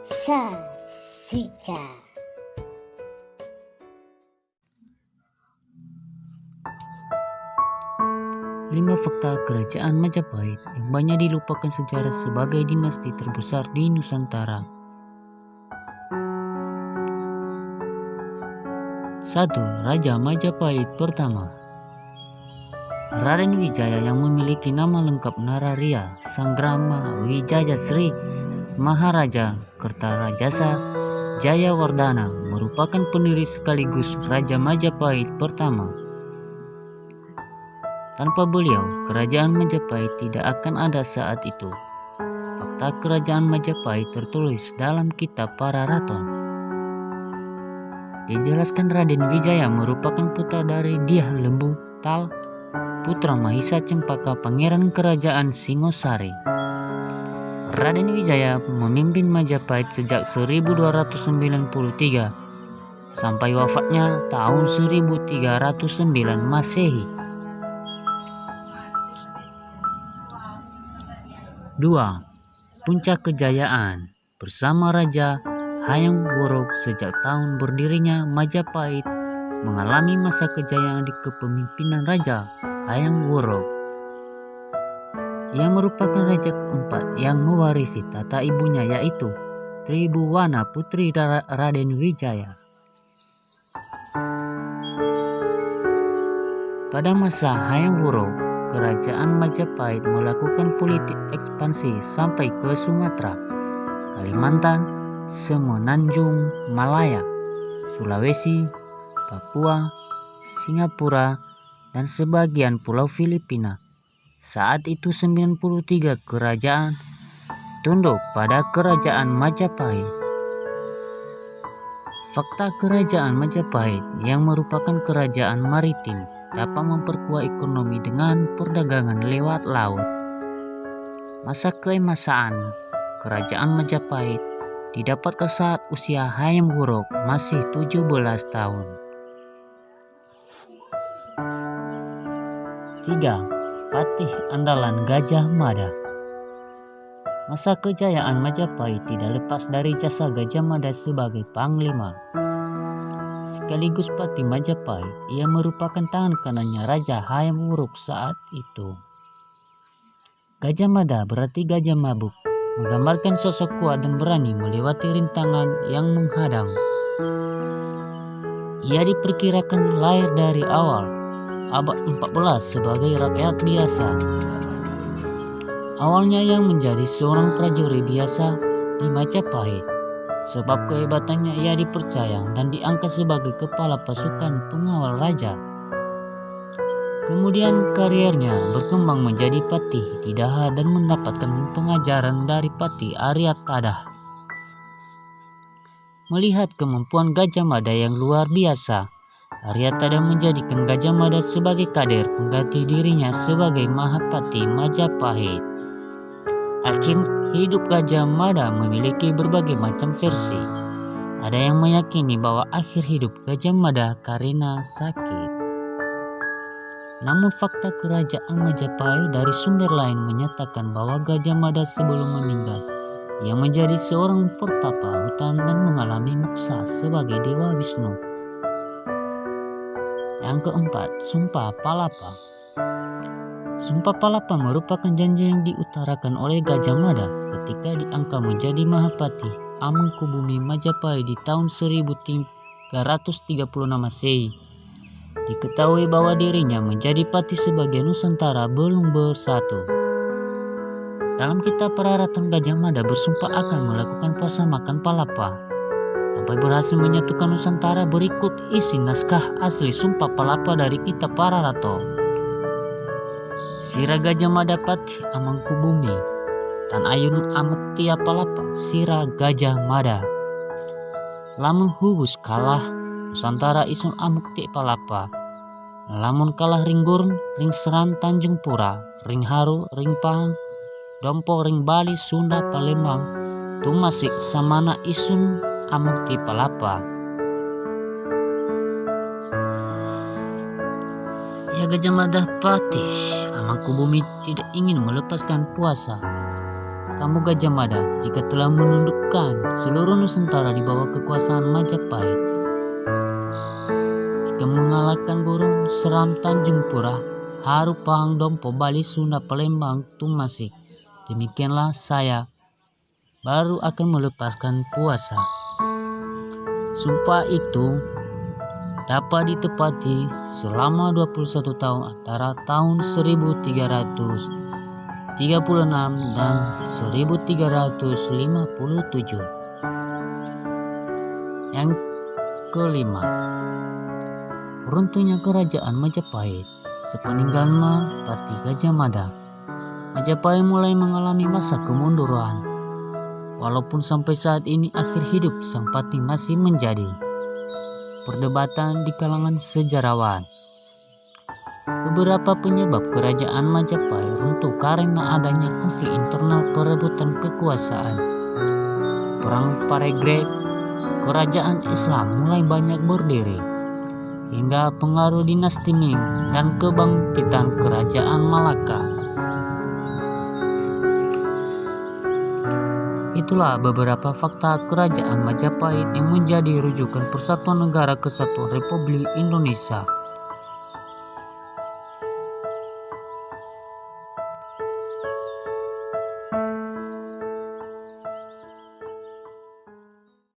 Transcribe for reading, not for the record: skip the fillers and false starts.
Sa Suca. Lima fakta kerajaan Majapahit yang banyak dilupakan sejarah sebagai dinasti terbesar di Nusantara. 1. Raja Majapahit pertama, Raden Wijaya, yang memiliki nama lengkap Nararia Sanggrama Wijaya Sri Maharaja Kertarajasa Jayawardhana, merupakan pendiri sekaligus Raja Majapahit pertama. Tanpa beliau, kerajaan Majapahit tidak akan ada saat itu. Fakta kerajaan Majapahit tertulis dalam kitab Para Raton. Dijelaskan Raden Wijaya merupakan putra dari Dyah Lembu Tal, putra Mahisa Cempaka, pangeran kerajaan Singosari. Raden Wijaya memimpin Majapahit sejak 1293 sampai wafatnya tahun 1309 Masehi. 2. Puncak kejayaan. Bersama Raja Hayam Wuruk, sejak tahun berdirinya Majapahit mengalami masa kejayaan di kepemimpinan Raja Hayam Wuruk. Ia merupakan raja keempat yang mewarisi tata ibunya, yaitu Tribhuwana putri Raden Wijaya. Pada masa Hayam Wuruk, kerajaan Majapahit melakukan politik ekspansi sampai ke Sumatera, Kalimantan, Semenanjung Malaya, Sulawesi, Papua, Singapura, dan sebagian pulau Filipina. Saat itu 93 kerajaan tunduk pada kerajaan Majapahit. Fakta kerajaan Majapahit, yang merupakan kerajaan maritim, dapat memperkuat ekonomi dengan perdagangan lewat laut. Masa keemasan kerajaan Majapahit didapatkan saat usia Hayam Wuruk masih 17 tahun. 3. Patih andalan Gajah Mada. Masa kejayaan Majapahit tidak lepas dari jasa Gajah Mada sebagai panglima sekaligus patih Majapahit. Ia merupakan tangan kanannya Raja Hayam Wuruk saat itu. Gajah Mada berarti gajah mabuk, menggambarkan sosok kuat dan berani melewati rintangan yang menghadang. Ia diperkirakan lahir dari awal abad 14 sebagai rakyat biasa. Awalnya ia menjadi seorang prajurit biasa di Majapahit. Sebab kehebatannya, ia dipercaya dan diangkat sebagai kepala pasukan pengawal raja. Kemudian kariernya berkembang menjadi patih di Daha dan mendapatkan pengajaran dari Patih Arya Tadah. Melihat kemampuan Gajah Mada yang luar biasa, Arya Tadah menjadikan Gajah Mada sebagai kader pengganti dirinya sebagai Mahapati Majapahit. Akhir hidup Gajah Mada memiliki berbagai macam versi. Ada yang meyakini bahwa akhir hidup Gajah Mada karena sakit. Namun fakta kerajaan Majapahit dari sumber lain menyatakan bahwa Gajah Mada sebelum meninggal, ia menjadi seorang pertapa hutan dan mengalami moksa sebagai Dewa Wisnu. Yang keempat, Sumpah Palapa. Sumpah Palapa merupakan janji yang diutarakan oleh Gajah Mada ketika diangkat menjadi Mahapati Amangkubumi Majapahit di tahun 1336 Masehi. Diketahui bahwa dirinya menjadi patih sebagai Nusantara belum bersatu. Dalam kitab Para Raton, Gajah Mada bersumpah akan melakukan puasa makan palapa sampai berhasil menyatukan Nusantara. Berikut isi naskah asli Sumpah Palapa dari kitab Para Raton. Sira Gajah Mada Patih Amangkubumi, Tan Ayun Amuktia Palapa, Sira Gajah Mada. Lamun hubus kalah Nusantara isun amukti palapa. Lamun kalah ringgurn, ring seran Tanjung Pura, ring haru, ring pang, dompo, ring Bali, Sunda, Palembang, tumasik samana isun amukti palapa. Ya Gajah Mada Patih Amangkubumi tidak ingin melepaskan puasa. kamu Gajah Mada jika telah menundukkan seluruh Nusantara di bawah kekuasaan Majapahit? Jika mengalahkan burung seram Tanjung Pura, Haru Pahang Dompo Bali Sunda Palembang Tumasik, demikianlah saya baru akan melepaskan puasa. Sumpah itu dapat ditepati selama 21 tahun antara tahun 1336 dan 1357. Yang kelima, runtuhnya kerajaan Majapahit. Sepeninggalan Mahapati Gajah Mada, Majapahit mulai mengalami masa kemunduran. Walaupun sampai saat ini akhir hidup sang Pati masih menjadi perdebatan di kalangan sejarawan. Beberapa penyebab kerajaan Majapahit runtuh karena adanya konflik internal perebutan kekuasaan. Perang Paregreg, kerajaan Islam mulai banyak berdiri, hingga pengaruh dinasti Ming dan kebangkitan kerajaan Malaka. Itulah beberapa fakta kerajaan Majapahit yang menjadi rujukan Persatuan Negara Kesatuan Republik Indonesia.